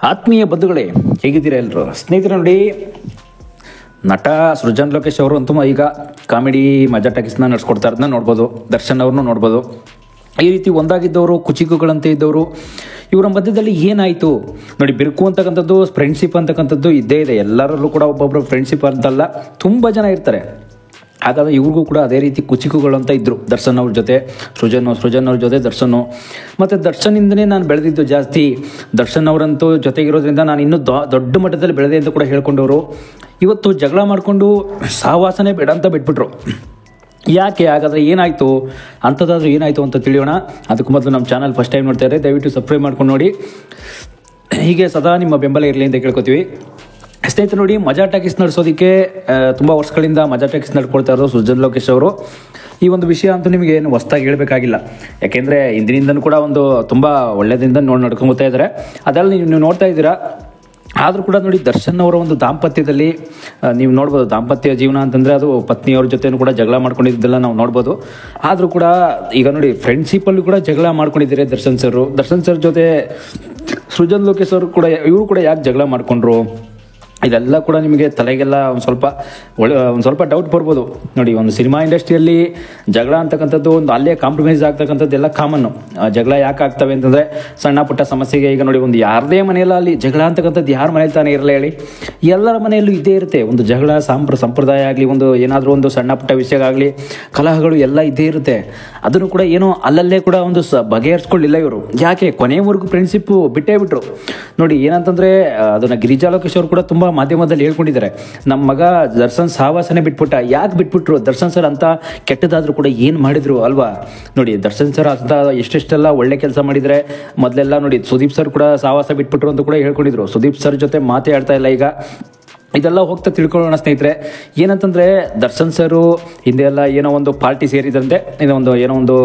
ಆತ್ಮೀಯ ಬಂಧುಗಳೇ, ಹೇಗಿದ್ದೀರಾ ಎಲ್ಲರೂ? ಸ್ನೇಹಿತರೆ ನೋಡಿ, ನಟ ಸೃಜನ್ ಲೋಕೇಶ್ ಅವರು ಅಂತೂ ಈಗ ಕಾಮಿಡಿ ಮಜಾ ಟಾಕೀಸ್ನ ನಡೆಸ್ಕೊಡ್ತಾ ಇರೋದನ್ನ ನೋಡ್ಬೋದು. ದರ್ಶನ್ ಅವ್ರನ್ನೂ ನೋಡ್ಬೋದು. ಈ ರೀತಿ ಒಂದಾಗಿದ್ದವರು, ಕುಚಿಕುಗಳಂತೆ ಇದ್ದವರು, ಇವರ ಮಧ್ಯದಲ್ಲಿ ಏನಾಯಿತು ನೋಡಿ. ಬಿರುಕು ಅಂತಕ್ಕಂಥದ್ದು, ಫ್ರೆಂಡ್ಶಿಪ್ ಅಂತಕ್ಕಂಥದ್ದು ಇದ್ದೇ ಇದೆ. ಎಲ್ಲರಲ್ಲೂ ಕೂಡ ಒಬ್ಬೊಬ್ಬರು ಫ್ರೆಂಡ್ಶಿಪ್ ಅಂತಲ್ಲ, ತುಂಬ ಜನ ಇರ್ತಾರೆ. ಹಾಗಾದರೆ ಇವ್ರಿಗೂ ಕೂಡ ಅದೇ ರೀತಿ ಕುಚಿಕುಗಳು ಅಂತ ಇದ್ದರು. ದರ್ಶನ್ ಅವ್ರ ಜೊತೆ ಸೃಜನ್ ಅವ್ರ ಜೊತೆ ದರ್ಶನ್. ಮತ್ತು ದರ್ಶನಿಂದನೇ ನಾನು ಬೆಳೆದಿದ್ದು ಜಾಸ್ತಿ. ದರ್ಶನ್ ಅವರಂತೂ ಜೊತೆಗಿರೋದ್ರಿಂದ ನಾನು ಇನ್ನೂ ದೊಡ್ಡ ಮಟ್ಟದಲ್ಲಿ ಬೆಳೆದೆ ಅಂತ ಕೂಡ ಹೇಳ್ಕೊಂಡವರು ಇವತ್ತು ಜಗಳ ಮಾಡಿಕೊಂಡು ಸಹವಾಸನೆ ಬೇಡ ಅಂತ ಬಿಟ್ಬಿಟ್ರು. ಯಾಕೆ? ಹಾಗಾದರೆ ಏನಾಯಿತು? ಅಂಥದ್ದಾದ್ರೂ ಏನಾಯಿತು ಅಂತ ತಿಳಿಯೋಣ. ಅದಕ್ಕೂ ಮೊದಲು ನಮ್ಮ ಚಾನಲ್ ಫಸ್ಟ್ ಟೈಮ್ ನೋಡ್ತಾ ಇದ್ದರೆ ದಯವಿಟ್ಟು ಸಬ್ಸ್ಕ್ರೈಬ್ ಮಾಡ್ಕೊಂಡು ನೋಡಿ. ಹೀಗೆ ಸದಾ ನಿಮ್ಮ ಬೆಂಬಲ ಇರಲಿ ಅಂತ ಕೇಳ್ಕೊತೀವಿ. ಸ್ನೇಹಿತರು ನೋಡಿ, ಮಜಾ ಟಾಕೀಸ್ ನಡೆಸೋದಕ್ಕೆ ತುಂಬ ವರ್ಷಗಳಿಂದ ಮಜಾ ಟಾಕೀಸ್ ನಡ್ಕೊಳ್ತಾ ಇರೋದು ಸೃಜನ್ ಲೋಕೇಶ್ ಅವರು. ಈ ಒಂದು ವಿಷಯ ಅಂತೂ ನಿಮಗೆ ಏನು ಹೊಸ್ದಾಗಿ ಹೇಳಬೇಕಾಗಿಲ್ಲ. ಯಾಕೆಂದರೆ ಇಂದಿನಿಂದನೂ ಕೂಡ ಒಂದು ತುಂಬ ಒಳ್ಳೆಯದಿಂದ ನಡ್ಕೊಂಬೋಗ್ತಾ ಇದ್ದಾರೆ. ಅದೆಲ್ಲ ನೀವು ನೋಡ್ತಾ ಇದ್ದೀರಾ. ಆದರೂ ಕೂಡ ನೋಡಿ, ದರ್ಶನ್ ಅವರ ಒಂದು ದಾಂಪತ್ಯದಲ್ಲಿ ನೀವು ನೋಡ್ಬೋದು. ದಾಂಪತ್ಯ ಜೀವನ ಅಂತಂದರೆ ಅದು ಪತ್ನಿಯವ್ರ ಜೊತೆನೂ ಕೂಡ ಜಗಳ ಮಾಡ್ಕೊಂಡಿದ್ದೆಲ್ಲ ನಾವು ನೋಡ್ಬೋದು. ಆದರೂ ಕೂಡ ಈಗ ನೋಡಿ, ಫ್ರೆಂಡ್ಶಿಪ್ಪಲ್ಲೂ ಕೂಡ ಜಗಳ ಮಾಡ್ಕೊಂಡಿದ್ದಾರೆ ದರ್ಶನ್ ಸರ್ ಜೊತೆ ಸೃಜನ್ ಲೋಕೇಶ್ ಅವರು ಕೂಡ. ಇವರು ಕೂಡ ಯಾಕೆ ಜಗಳ ಮಾಡಿಕೊಂಡ್ರು? ಇದೆಲ್ಲ ಕೂಡ ನಿಮಗೆ ತಲೆಗೆಲ್ಲ ಒಂದು ಸ್ವಲ್ಪ ಡೌಟ್ ಬರ್ಬೋದು. ನೋಡಿ, ಒಂದು ಸಿನಿಮಾ ಇಂಡಸ್ಟ್ರಿಯಲ್ಲಿ ಜಗಳ ಅಂತಕ್ಕಂಥದ್ದು ಒಂದು ಅಲ್ಲೇ ಕಾಂಪ್ರಮೈಸ್ ಆಗ್ತಕ್ಕಂಥದ್ದು ಎಲ್ಲ ಕಾಮನ್ನು. ಜಗಳ ಯಾಕೆ ಆಗ್ತವೆ ಅಂತಂದರೆ ಸಣ್ಣ ಪುಟ್ಟ ಸಮಸ್ಯೆಗೆ. ಈಗ ನೋಡಿ, ಒಂದು ಯಾರದೇ ಮನೆಯಲ್ಲ ಅಲ್ಲಿ ಜಗಳ ಅಂತಕ್ಕಂಥದ್ದು ಯಾರ ಮನೇಲಿ ತಾನೇ ಇರಲ್ಲ ಹೇಳಿ? ಎಲ್ಲರ ಮನೆಯಲ್ಲೂ ಇದ್ದೇ ಇರುತ್ತೆ. ಒಂದು ಜಗಳ ಸಂಪ್ರದಾಯ ಆಗಲಿ, ಒಂದು ಏನಾದರೂ ಒಂದು ಸಣ್ಣ ಪುಟ್ಟ ವಿಷಯ ಆಗಲಿ, ಕಲಹಗಳು ಎಲ್ಲ ಇದ್ದೇ ಇರುತ್ತೆ. ಅದನ್ನು ಕೂಡ ಏನೋ ಅಲ್ಲಲ್ಲೇ ಕೂಡ ಒಂದು ಬಗೆಹರಿಸ್ಕೊಳ್ಳಿಲ್ಲ ಇವರು. ಯಾಕೆ? ಕೊನೆಯವರೆಗೂ ಫ್ರೆಂಡ್ಶಿಪ್ಪು ಬಿಟ್ಟೇ ಬಿಟ್ರು. ನೋಡಿ, ಏನಂತಂದರೆ ಅದನ್ನು ಗಿರಿಜಾ ಲೋಕೇಶ್ ಅವರು ಕೂಡ ತುಂಬ ಮಾಧ್ಯಮದಲ್ಲಿ ಹೇಳ್ಕೊಂಡಿದ್ದಾರೆ. ನಮ್ಮ ಮಗ ದರ್ಶನ್ ಸಹವಾಸನೆ ಬಿಟ್ಬಿಟ್ಟ. ಯಾಕೆ ಬಿಟ್ಬಿಟ್ರು? ದರ್ಶನ್ ಸರ್ ಅಂತ ಕೆಟ್ಟದಾದರೂ ಕೂಡ ಏನು ಮಾಡಿದ್ರು ಅಲ್ವಾ? ನೋಡಿ, ದರ್ಶನ್ ಸರ್ ಅಂತ ಎಷ್ಟೆಷ್ಟೆಲ್ಲ ಒಳ್ಳೆ ಕೆಲಸ ಮಾಡಿದರೆ. ಮೊದಲೆಲ್ಲ ನೋಡಿ, ಸುದೀಪ್ ಸರ್ ಕೂಡ ಸಹವಾಸ ಬಿಟ್ಬಿಟ್ರು ಅಂತ ಕೂಡ ಹೇಳ್ಕೊಂಡಿದ್ರು. ಸುದೀಪ್ ಸರ್ ಜೊತೆ ಮಾತೇ ಆಡ್ತಾ ಇಲ್ಲ ಈಗ. ಇದೆಲ್ಲ ಹೋಗ್ತಾ ತಿಳ್ಕೊಳ್ಳೋಣ ಸ್ನೇಹಿತರೆ. ಏನಂತಂದರೆ, ದರ್ಶನ್ ಸರು ಹಿಂದೆ ಎಲ್ಲ ಏನೋ ಒಂದು ಪಾರ್ಟಿ ಸೇರಿದಂತೆ, ಏನೋ ಒಂದು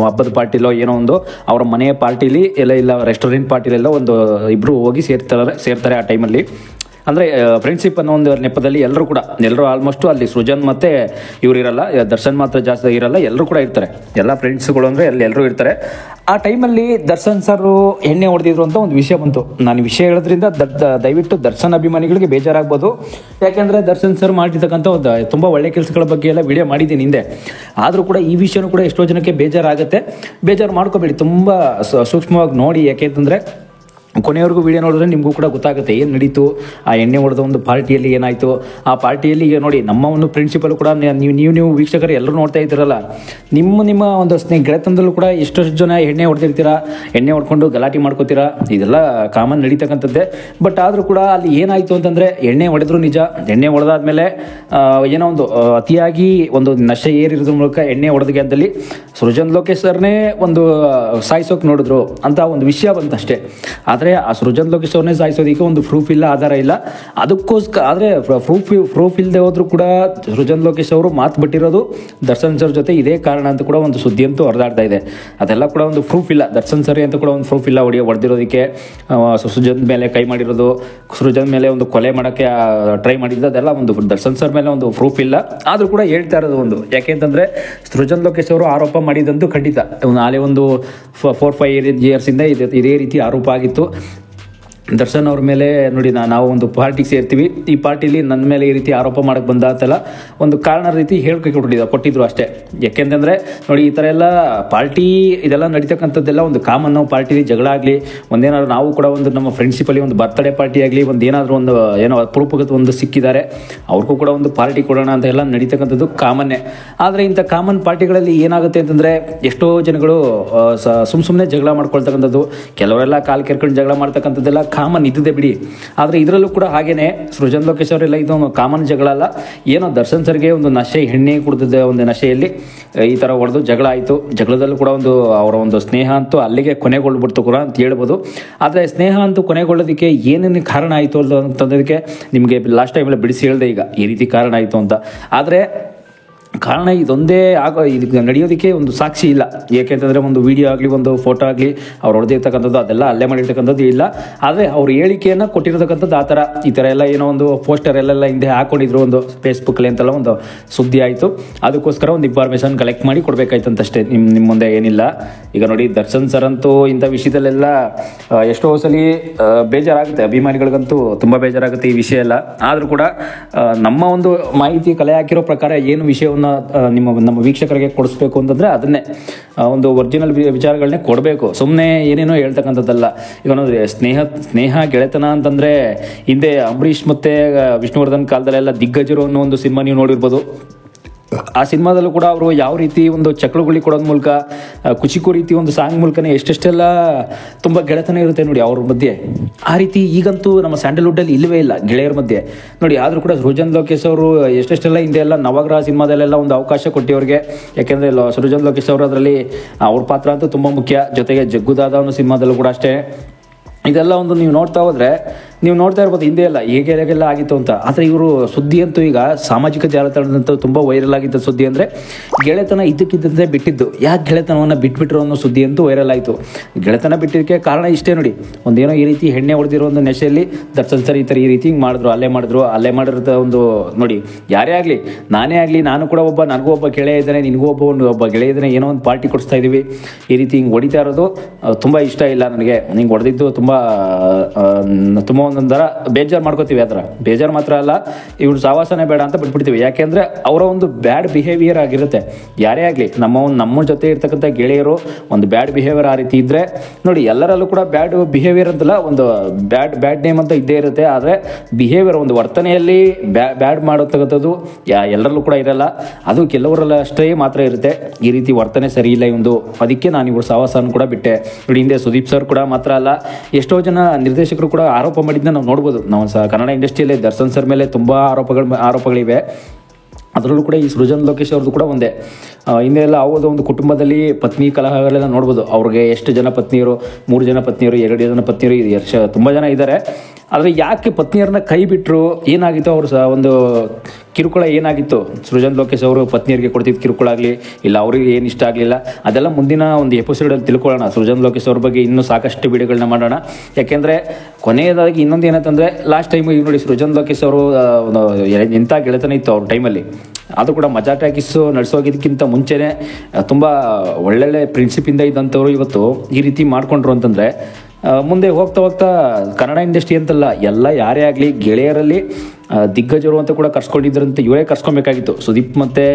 ಹಬ್ಬದ ಪಾರ್ಟಿಲೋ ಏನೋ ಒಂದು ಅವರ ಮನೆಯ ಪಾರ್ಟಿಲಿ ಇಲ್ಲ ರೆಸ್ಟೋರೆಂಟ್ ಪಾರ್ಟಿಲೆಲ್ಲ ಒಂದು ಇಬ್ಬರು ಹೋಗಿ ಸೇರ್ತಾರೆ ಆ ಟೈಮಲ್ಲಿ. ಅಂದರೆ ಫ್ರೆಂಡ್ಶಿಪ್ ಅನ್ನೋ ಒಂದು ನೆಪದಲ್ಲಿ ಎಲ್ಲರೂ ಆಲ್ಮೋಸ್ಟು ಅಲ್ಲಿ ಸೃಜನ್ ಮತ್ತು ಇವ್ರು ಇರಲ್ಲ, ದರ್ಶನ್ ಮಾತ್ರ ಜಾಸ್ತಿ ಇರಲ್ಲ, ಎಲ್ಲರೂ ಕೂಡ ಇರ್ತಾರೆ. ಎಲ್ಲ ಫ್ರೆಂಡ್ಸ್ಗಳು ಅಂದರೆ ಎಲ್ಲರೂ ಇರ್ತಾರೆ. ಆ ಟೈಮಲ್ಲಿ ದರ್ಶನ್ ಸರು ಎಣ್ಣೆ ಹೊಡೆದಿದ್ರು ಅಂತ ಒಂದು ವಿಷಯ ಬಂತು. ನಾನು ವಿಷಯ ಹೇಳೋದ್ರಿಂದ ದಯವಿಟ್ಟು ದರ್ಶನ್ ಅಭಿಮಾನಿಗಳಿಗೆ ಬೇಜಾರಾಗ್ಬೋದು. ಯಾಕೆಂದರೆ ದರ್ಶನ್ ಸರ್ ಮಾಡಿರ್ತಕ್ಕಂಥ ಒಂದು ತುಂಬ ಒಳ್ಳೆ ಕೆಲಸಗಳ ಬಗ್ಗೆ ಎಲ್ಲ ವಿಡಿಯೋ ಮಾಡಿದ್ದೀನಿ ಹಿಂದೆ. ಆದರೂ ಕೂಡ ಈ ವಿಷಯನೂ ಕೂಡ ಎಷ್ಟೋ ಜನಕ್ಕೆ ಬೇಜಾರಾಗುತ್ತೆ. ಬೇಜಾರು ಮಾಡ್ಕೋಬೇಡಿ, ತುಂಬ ಸೂಕ್ಷ್ಮವಾಗಿ ನೋಡಿ. ಯಾಕೆಂತಂದರೆ ಕೊನೆಯವರೆಗೂ ವಿಡಿಯೋ ನೋಡಿದ್ರೆ ನಿಮಗೂ ಕೂಡ ಗೊತ್ತಾಗುತ್ತೆ ಏನು ನಡೀತು. ಆ ಎಣ್ಣೆ ಹೊಡೆದ ಒಂದು ಪಾರ್ಟಿಯಲ್ಲಿ ಏನಾಯಿತು. ಆ ಪಾರ್ಟಿಯಲ್ಲಿ ಈಗ ನೋಡಿ, ನಮ್ಮ ಒಂದು ಫ್ರೆಂಡ್ಶಿಪ್ಪಲ್ಲೂ ಕೂಡ ನೀವು ವೀಕ್ಷಕರು ಎಲ್ಲರೂ ನೋಡ್ತಾ ಇದ್ದೀರಲ್ಲ, ನಿಮ್ಮ ಒಂದು ಗೆಳೆತನದಲ್ಲೂ ಕೂಡ ಎಷ್ಟೊಷ್ಟು ಜನ ಎಣ್ಣೆ ಹೊಡೆದಿರ್ತೀರಾ, ಎಣ್ಣೆ ಹೊಡ್ಕೊಂಡು ಗಲಾಟೆ ಮಾಡ್ಕೋತೀರಾ. ಇದೆಲ್ಲ ಕಾಮನ್ ನಡೀತಕ್ಕಂಥದ್ದೇ. ಬಟ್ ಆದರೂ ಕೂಡ ಅಲ್ಲಿ ಏನಾಯಿತು ಅಂತಂದರೆ, ಎಣ್ಣೆ ಹೊಡೆದ್ರು ನಿಜ. ಎಣ್ಣೆ ಹೊಡೆದಾದ್ಮೇಲೆ ಏನೋ ಒಂದು ಅತಿಯಾಗಿ ಒಂದು ನಶೆ ಏರಿರೋದ್ರ ಮೂಲಕ ಎಣ್ಣೆ ಹೊಡೆದ ಅಂತಲ್ಲಿ ಸೃಜನ್ ಲೋಕೇಶ್ ಸರ್ನೇ ಒಂದು ಸಾಯಿಸೋಕೆ ನೋಡಿದ್ರು ಅಂತ ಒಂದು ವಿಷಯ ಬಂತಷ್ಟೇ. ಆದರೆ ಆ ಸೃಜನ್ ಲೋಕೇಶ್ ಅವ್ರನ್ನೇ ಸಾಯಿಸೋದಕ್ಕೆ ಒಂದು ಪ್ರೂಫ್ ಇಲ್ಲ, ಆಧಾರ ಇಲ್ಲ. ಅದಕ್ಕೋಸ್ಕರ ಆದರೆ ಪ್ರೂಫ್ ಇಲ್ಲದೆ ಹೋದ್ರೂ ಕೂಡ ಸೃಜನ್ ಲೋಕೇಶ್ ಅವರು ಮಾತು ಬಿಟ್ಟಿರೋದು ದರ್ಶನ್ ಸರ್ ಜೊತೆ ಇದೇ ಕಾರಣ ಅಂತ ಕೂಡ ಒಂದು ಸುದ್ದಿ ಅಂತೂ ಹೊರದಾಡ್ತಾ ಇದೆ. ಅದೆಲ್ಲ ಕೂಡ ಒಂದು ಪ್ರೂಫ್ ಇಲ್ಲ. ದರ್ಶನ್ ಸರಿ ಅಂತ ಕೂಡ ಒಂದು ಪ್ರೂಫ್ ಇಲ್ಲ ಹೊಡೆದಿರೋದಕ್ಕೆ. ಸೃಜನ್ ಮೇಲೆ ಕೈ ಮಾಡಿರೋದು, ಸೃಜನ್ ಮೇಲೆ ಒಂದು ಕೊಲೆ ಮಾಡೋಕ್ಕೆ ಟ್ರೈ ಮಾಡಿದ್ದು, ಅದೆಲ್ಲ ಒಂದು ದರ್ಶನ್ ಸರ್ ಮೇಲೆ ಒಂದು ಪ್ರೂಫ್ ಇಲ್ಲ. ಆದರೂ ಕೂಡ ಹೇಳ್ತಾ ಇರೋದು ಒಂದು, ಯಾಕೆಂತಂದರೆ ಸೃಜನ್ ಲೋಕೇಶ್ ಅವರು ಆರೋಪ ಮಾಡಿದಂತೂ ಖಂಡಿತ ನಾಳೆ ಒಂದು 4-5 ಇಯರ್ಸಿಂದ ಇದೇ ರೀತಿ ಆರೋಪ ಆಗಿತ್ತು ದರ್ಶನ್ ಅವ್ರ ಮೇಲೆ. ನೋಡಿ, ನಾವು ಒಂದು ಪಾರ್ಟಿಗೆ ಸೇರ್ತೀವಿ, ಈ ಪಾರ್ಟಿಲಿ ನನ್ನ ಮೇಲೆ ಈ ರೀತಿ ಆರೋಪ ಮಾಡೋಕ್ಕೆ ಬಂದಾತಲ್ಲ ಒಂದು ಕಾರಣ ರೀತಿ ಹೇಳಿಕೆ ಕೊಟ್ಟಿದ್ರು ಅಷ್ಟೇ. ಯಾಕೆಂತಂದರೆ ನೋಡಿ, ಈ ಥರ ಎಲ್ಲ ಪಾರ್ಟಿ ಇದೆಲ್ಲ ನಡೀತಕ್ಕಂಥದ್ದೆಲ್ಲ ಒಂದು ಕಾಮನ್ನು. ಪಾರ್ಟಿಲಿ ಜಗಳ ಆಗಲಿ, ಒಂದೇನಾದ್ರು ನಾವು ಕೂಡ ಒಂದು ನಮ್ಮ ಫ್ರೆಂಡ್ಶಿಪ್ಪಲ್ಲಿ ಒಂದು ಬರ್ತ್ಡೇ ಪಾರ್ಟಿ ಆಗಲಿ, ಒಂದು ಏನಾದರೂ ಒಂದು ಏನೋ ಅಪರೂಪಕ್ಕೆ ಒಂದು ಸಿಕ್ಕಿದ್ದಾರೆ, ಅವ್ರಿಗೂ ಕೂಡ ಒಂದು ಪಾರ್ಟಿ ಕೊಡೋಣ ಅಂತ ಎಲ್ಲ ನಡೀತಕ್ಕಂಥದ್ದು ಕಾಮನ್ನೇ. ಆದರೆ ಇಂಥ ಕಾಮನ್ ಪಾರ್ಟಿಗಳಲ್ಲಿ ಏನಾಗುತ್ತೆ ಅಂತಂದರೆ, ಎಷ್ಟೋ ಜನಗಳು ಸುಮ್ಮನೆ ಜಗಳ ಮಾಡ್ಕೊಳ್ತಕ್ಕಂಥದ್ದು, ಕೆಲವರೆಲ್ಲ ಕಾಲು ಕೆರ್ಕೊಂಡು ಜಗಳ ಮಾಡ್ತಕ್ಕಂಥದ್ದೆಲ್ಲ ಕಾಮನ್ ಇದ್ದಿದೆ ಬಿಡಿ. ಆದರೆ ಇದರಲ್ಲೂ ಕೂಡ ಹಾಗೇನೆ ಸೃಜನ್ ಲೋಕೇಶ್ ಅವರೆಲ್ಲ ಇದು ಕಾಮನ್ ಜಗಳ ಅಲ್ಲ. ಏನೋ ದರ್ಶನ್ ಸರ್ಗೆ ಒಂದು ನಶೆ, ಎಣ್ಣೆ ಕುಡಿದ ಒಂದು ನಶೆಯಲ್ಲಿ ಈ ಥರ ಹೊಡೆದು ಜಗಳ ಆಯಿತು. ಜಗಳದಲ್ಲೂ ಕೂಡ ಒಂದು ಅವರ ಒಂದು ಸ್ನೇಹ ಅಂತೂ ಅಲ್ಲಿಗೆ ಕೊನೆಗೊಳ್ಬಿಡ್ತು ಕೂಡ ಅಂತ ಹೇಳ್ಬೋದು. ಆದರೆ ಸ್ನೇಹ ಅಂತೂ ಕೊನೆಗೊಳ್ಳೋದಕ್ಕೆ ಏನೇನು ಕಾರಣ ಆಯಿತು ಅಂತಂದೋದಕ್ಕೆ ನಿಮಗೆ ಲಾಸ್ಟ್ ಟೈಮೆಲ್ಲ ಬಿಡಿಸಿ ಹೇಳಿದೆ ಈಗ ಈ ರೀತಿ ಕಾರಣ ಆಯಿತು ಅಂತ. ಆದರೆ ಕಾರಣ ಇದೊಂದೇ ಇದು ನಡೆಯೋದಕ್ಕೆ ಒಂದು ಸಾಕ್ಷಿ ಇಲ್ಲ. ಏಕೆಂತಂದರೆ ಒಂದು ವಿಡಿಯೋ ಆಗಲಿ ಒಂದು ಫೋಟೋ ಆಗಲಿ ಅವ್ರು ಹೊಡೆದಿರ್ತಕ್ಕಂಥದ್ದು ಅದೆಲ್ಲ ಅಲ್ಲೇ ಮಾಡಿರ್ತಕ್ಕಂಥದ್ದು ಇಲ್ಲ. ಆದರೆ ಅವ್ರ ಹೇಳಿಕೆಯನ್ನು ಕೊಟ್ಟಿರ್ತಕ್ಕಂಥದ್ದು ಆ ಥರ ಈ ಥರ ಎಲ್ಲ ಏನೋ ಒಂದು ಪೋಸ್ಟರ್ ಎಲ್ಲ ಹಿಂದೆ ಹಾಕೊಂಡಿದ್ರು ಒಂದು ಫೇಸ್ಬುಕ್ಕಲ್ಲಿ ಅಂತೆಲ್ಲ ಒಂದು ಸುದ್ದಿ ಆಯಿತು. ಅದಕ್ಕೋಸ್ಕರ ಒಂದು ಇನ್ಫಾರ್ಮೇಷನ್ ಕಲೆಕ್ಟ್ ಮಾಡಿ ಕೊಡಬೇಕಾಯ್ತಂತಷ್ಟೇ. ನಿಮ್ಮ ಮುಂದೆ ಏನಿಲ್ಲ. ಈಗ ನೋಡಿ ದರ್ಶನ್ ಸರ್ ಅಂತೂ ಇಂಥ ವಿಷಯದಲ್ಲೆಲ್ಲ ಎಷ್ಟೋ ಸಲ ಬೇಜಾರಾಗುತ್ತೆ, ಅಭಿಮಾನಿಗಳಿಗಂತೂ ತುಂಬ ಬೇಜಾರಾಗುತ್ತೆ ಈ ವಿಷಯ ಎಲ್ಲ. ಆದರೂ ಕೂಡ ನಮ್ಮ ಒಂದು ಮಾಹಿತಿ ಕಲೆ ಹಾಕಿರೋ ಪ್ರಕಾರ ಏನು ವಿಷಯವನ್ನು ನಮ್ಮ ವೀಕ್ಷಕರಿಗೆ ಕೊಡಿಸ್ಬೇಕು ಅಂತಂದರೆ ಅದನ್ನೇ ಒಂದು ಒರಿಜಿನಲ್ ವಿಚಾರಗಳನ್ನೇ ಕೊಡಬೇಕು. ಸುಮ್ಮನೆ ಏನೇನೋ ಹೇಳ್ತಕ್ಕಂಥದ್ದಲ್ಲ. ಈಗ ನೋಡಿ ಸ್ನೇಹ ಗೆಳೆತನ ಅಂತಂದರೆ ಹಿಂದೆ ಅಂಬರೀಷ್ ಮತ್ತು ವಿಷ್ಣುವರ್ಧನ್ ಕಾಲದಲ್ಲೆಲ್ಲ ದಿಗ್ಗಜರು ಅನ್ನೋ ಒಂದು ಸಿನಿಮಾ ನೀವು ನೋಡಿರ್ಬೋದು. ಆ ಸಿನಿಮಾದಲ್ಲೂ ಕೂಡ ಅವರು ಯಾವ ರೀತಿ ಒಂದು ಚಕ್ಳುಗುಳಿ ಕೊಡೋದ್ ಮೂಲಕ ಕುಚಿಕು ರೀತಿ ಒಂದು ಸಾಂಗ್ ಮೂಲಕನೇ ಎಷ್ಟೆಷ್ಟೆಲ್ಲ ತುಂಬ ಗೆಳೆತನ ಇರುತ್ತೆ ನೋಡಿ ಅವ್ರ ಮಧ್ಯೆ. ಆ ರೀತಿ ಈಗಂತೂ ನಮ್ಮ ಸ್ಯಾಂಡಲ್ವುಡ್ಡಲ್ಲಿ ಇಲ್ಲವೇ ಇಲ್ಲ ಗೆಳೆಯರ ಮಧ್ಯೆ ನೋಡಿ. ಆದರೂ ಕೂಡ ಸೃಜನ್ ಲೋಕೇಶ್ ಅವರು ಎಷ್ಟೆಷ್ಟೆಲ್ಲ ಹಿಂದೆ ಎಲ್ಲ ನವಗ್ರಹ ಸಿನಿಮಾದಲ್ಲೆಲ್ಲ ಒಂದು ಅವಕಾಶ ಕೊಟ್ಟಿವ್ರಿಗೆ. ಯಾಕೆಂದರೆ ಸೃಜನ್ ಲೋಕೇಶ್ ಅವರು ಅದರಲ್ಲಿ ಅವ್ರ ಪಾತ್ರ ಅಂತೂ ತುಂಬ ಮುಖ್ಯ. ಜೊತೆಗೆ ಜಗ್ಗುದಾದ ಅನ್ನೋ ಸಿನಿಮಾದಲ್ಲೂ ಕೂಡ ಅಷ್ಟೇ. ಇದೆಲ್ಲ ಒಂದು ನೀವು ನೋಡ್ತಾ ಹೋದರೆ ನೀವು ನೋಡ್ತಾ ಇರ್ಬೋದು ಹಿಂದೆ ಎಲ್ಲ ಹೇಗೆಲ್ಲ ಆಗಿತ್ತು ಅಂತ. ಆದರೆ ಇವರು ಸುದ್ದಿ ಅಂತೂ ಈಗ ಸಾಮಾಜಿಕ ಜಾಲತಾಣದಂತೂ ತುಂಬ ವೈರಲ್ ಆಗಿದ್ದ ಸುದ್ದಿ ಅಂದರೆ ಗೆಳೆತನ ಇದ್ದಕ್ಕಿದ್ದಂತೆ ಬಿಟ್ಟಿದ್ದು. ಯಾಕೆ ಗೆಳೆತನವನ್ನು ಬಿಟ್ಬಿಟ್ರು ಅನ್ನೋ ಸುದ್ದಿ ಅಂತೂ ವೈರಲ್ ಆಯಿತು. ಗೆಳೆತನ ಬಿಟ್ಟಿದ್ದಕ್ಕೆ ಕಾರಣ ಇಷ್ಟೇ ನೋಡಿ. ಒಂದೇನೋ ಈ ರೀತಿ ಹೆಣ್ಣೆ ಹೊಡೆದಿರೋ ಒಂದು ನೆಶೆಯಲ್ಲಿ ದರ್ಶನ್ ಸರ್ ಈ ರೀತಿ ಅಲ್ಲೇ ಮಾಡಿರೋ ಒಂದು ನೋಡಿ. ಯಾರೇ ಆಗಲಿ, ನಾನೇ ಆಗಲಿ, ನಾನು ಕೂಡ ನನಗೂ ಒಬ್ಬ ಗೆಳೆಯ ಇದ್ದಾನೆ, ನಿನಗೂ ಒಬ್ಬ ಗೆಳೆಯ ಇದ್ದಾನೆ, ಏನೋ ಒಂದು ಪಾರ್ಟಿ ಕೊಡಿಸ್ತಾ ಇದ್ದೀವಿ. ಈ ರೀತಿ ಹಿಂಗೆ ಹೊಡಿತಾ ಇರೋದು ತುಂಬ ಇಷ್ಟ ಇಲ್ಲ ನನಗೆ. ಹಿಂಗೆ ಹೊಡೆದಿದ್ದು ತುಂಬ ಒಂದೊಂದರ ಬೇಜಾರು ಮಾಡ್ಕೋತೀವಿ. ಆ ಥರ ಬೇಜಾರು ಮಾತ್ರ ಅಲ್ಲ, ಇವ್ರು ಸಾವಾಸನೆ ಬೇಡ ಅಂತ ಬಿಟ್ಬಿಡ್ತೀವಿ. ಯಾಕೆಂದರೆ ಅವರ ಒಂದು ಬ್ಯಾಡ್ ಬಿಹೇವಿಯರ್ ಆಗಿರುತ್ತೆ. ಯಾರೇ ಆಗಲಿ ನಮ್ಮ ಜೊತೆ ಇರ್ತಕ್ಕಂಥ ಗೆಳೆಯರು ಒಂದು ಬ್ಯಾಡ್ ಬಿಹೇವಿಯರ್ ಆ ರೀತಿ ಇದ್ದರೆ ನೋಡಿ, ಎಲ್ಲರಲ್ಲೂ ಕೂಡ ಬ್ಯಾಡ್ ಬಿಹೇವಿಯರ್ ಅಂತಲ್ಲ, ಒಂದು ಬ್ಯಾಡ್ ನೇಮ್ ಅಂತ ಇದ್ದೇ ಇರುತ್ತೆ. ಆದರೆ ಬಿಹೇವಿಯರ್ ಒಂದು ವರ್ತನೆಯಲ್ಲಿ ಬ್ಯಾಡ್ ಮಾಡತಕ್ಕಂಥದ್ದು ಎಲ್ಲರಲ್ಲೂ ಕೂಡ ಇರಲ್ಲ. ಅದು ಕೆಲವರೆಲ್ಲ ಅಷ್ಟೇ ಮಾತ್ರ ಇರುತ್ತೆ. ಈ ರೀತಿ ವರ್ತನೆ ಸರಿ ಇಲ್ಲ ಒಂದು. ಅದಕ್ಕೆ ನಾನು ಇವ್ರ ಸಾವಾಸನ ಕೂಡ ಬಿಟ್ಟೆ ನೋಡಿ. ಹಿಂದೆ ಸುದೀಪ್ ಸರ್ ಕೂಡ ಮಾತ್ರ ಅಲ್ಲ, ಎಷ್ಟೋ ಜನ ನಿರ್ದೇಶಕರು ಕೂಡ ಆರೋಪ ಮಾಡಿದ್ದನ್ನ ನಾವು ನೋಡ್ಬೋದು. ನಾವು ಕನ್ನಡ ಇಂಡಸ್ಟ್ರಿಯಲ್ಲಿ ದರ್ಶನ್ ಸರ್ ಮೇಲೆ ತುಂಬ ಆರೋಪಗಳಿವೆ. ಅದರಲ್ಲೂ ಕೂಡ ಈ ಸೃಜನ್ ಲೋಕೇಶ್ ಅವ್ರದ್ದು ಕೂಡ ಒಂದೇ. ಹಿಂದೆ ಎಲ್ಲ ಯಾವುದೋ ಒಂದು ಕುಟುಂಬದಲ್ಲಿ ಪತ್ನಿ ಕಲಹಗಳೆಲ್ಲ ನೋಡ್ಬೋದು. ಅವ್ರಿಗೆ ಎಷ್ಟು ಜನ ಪತ್ನಿಯರು, 3 ಜನ ಪತ್ನಿಯರು, 2 ಜನ ಪತ್ನಿಯರು, ತುಂಬ ಜನ ಇದ್ದಾರೆ. ಆದರೆ ಯಾಕೆ ಪತ್ನಿಯರನ್ನ ಕೈ ಬಿಟ್ಟರು, ಏನಾಗಿತ್ತು ಅವ್ರ ಒಂದು ಕಿರುಕುಳ ಏನಾಗಿತ್ತು, ಸೃಜನ್ ಲೋಕೇಶ್ ಅವರು ಪತ್ನಿಯರಿಗೆ ಕೊಡ್ತಿದ್ದು ಕಿರುಕುಳ ಆಗಲಿ ಇಲ್ಲ ಅವ್ರಿಗೆ ಏನು ಇಷ್ಟ ಆಗಲಿಲ್ಲ, ಅದೆಲ್ಲ ಮುಂದಿನ ಒಂದು ಎಪಿಸೋಡಲ್ಲಿ ತಿಳ್ಕೊಳ್ಳೋಣ. ಸೃಜನ್ ಲೋಕೇಶ್ ಅವ್ರ ಬಗ್ಗೆ ಇನ್ನೂ ಸಾಕಷ್ಟು ವಿಡಿಯೋಗಳನ್ನ ಮಾಡೋಣ. ಯಾಕೆಂದರೆ ಕೊನೆಯದಾಗಿ ಇನ್ನೊಂದು ಏನಂತಂದರೆ, ಲಾಸ್ಟ್ ಟೈಮು ಈಗ ನೋಡಿ ಸೃಜನ್ ಲೋಕೇಶ್ ಅವರು ಎಂಥ ಗೆಳೆತನ ಇತ್ತು ಅವ್ರ ಟೈಮಲ್ಲಿ. ಅದು ಕೂಡ ಮಜಾ ಟಾಕೀಸು ನಡೆಸೋಗಿದ್ದಕ್ಕಿಂತ ಮುಂಚೆನೇ ತುಂಬ ಒಳ್ಳೊಳ್ಳೆ ಪ್ರಿನ್ಸಿಪಿಂದ ಇದ್ದಂಥವ್ರು ಇವತ್ತು ಈ ರೀತಿ ಮಾಡಿಕೊಂಡ್ರು ಅಂತಂದರೆ ಮುಂದೆ ಹೋಗ್ತಾ ಕನ್ನಡ ಇಂಡಸ್ಟ್ರಿ ಅಂತಲ್ಲ, ಎಲ್ಲ ಯಾರೇ ಆಗಲಿ ಗೆಳೆಯರಲ್ಲಿ ದಿಗ್ಗಜರು ಅಂತ ಕೂಡ ಕರ್ಸ್ಕೊಂಡಿದ್ರಂತೆ ಇವರೇ ಕರ್ಸ್ಕೊಬೇಕಾಗಿತ್ತು. ಸುದೀಪ್ ಮತ್ತು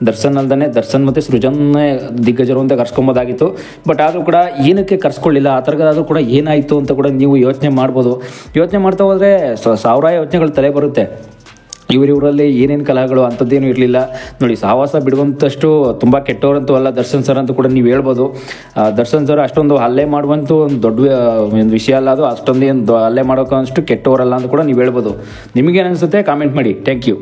ದರ್ಶನ್ ಅಲ್ದೇ ದರ್ಶನ್ ಮತ್ತು ಸೃಜನ್ನೇ ದಿಗ್ಗಜರು ಅಂತ ಕರ್ಸ್ಕೊಬೋದಾಗಿತ್ತು. ಬಟ್ ಆದರೂ ಕೂಡ ಏನಕ್ಕೆ ಕರ್ಸ್ಕೊಳ್ಳಿಲ್ಲ, ಆ ಥರದಾದರೂ ಕೂಡ ಏನಾಯಿತು ಅಂತ ಕೂಡ ನೀವು ಯೋಚನೆ ಮಾಡ್ಬೋದು. ಯೋಚನೆ ಮಾಡ್ತಾ ಹೋದರೆ ಸಾವಿರ ಯೋಚನೆಗಳು ತಲೆ ಬರುತ್ತೆ. ಇವರಲ್ಲಿ ಏನೇನು ಕಲಹಗಳು ಅಂಥದ್ದೇನು ಇರಲಿಲ್ಲ ನೋಡಿ. ಸಹವಾಸ ಬಿಡುವಂಥಷ್ಟು ತುಂಬ ಕೆಟ್ಟವರಂತೂ ಅಲ್ಲ ದರ್ಶನ್ ಸರ್ ಅಂತ ಕೂಡ ನೀವು ಹೇಳ್ಬೋದು. ದರ್ಶನ್ ಸರ್ ಅಷ್ಟೊಂದು ಹಲ್ಲೆ ಮಾಡುವಂತೂ ಒಂದು ದೊಡ್ಡ ಒಂದು ವಿಷಯ ಅಲ್ಲ ಅದು. ಅಷ್ಟೊಂದು ಏನು ಹಲ್ಲೆ ಮಾಡೋಕ್ಕಷ್ಟು ಕೆಟ್ಟವರಲ್ಲ ಅಂತ ಕೂಡ ನೀವು ಹೇಳ್ಬೋದು. ನಿಮಗೇನು ಅನಿಸುತ್ತೆ ಕಾಮೆಂಟ್ ಮಾಡಿ. Thank you.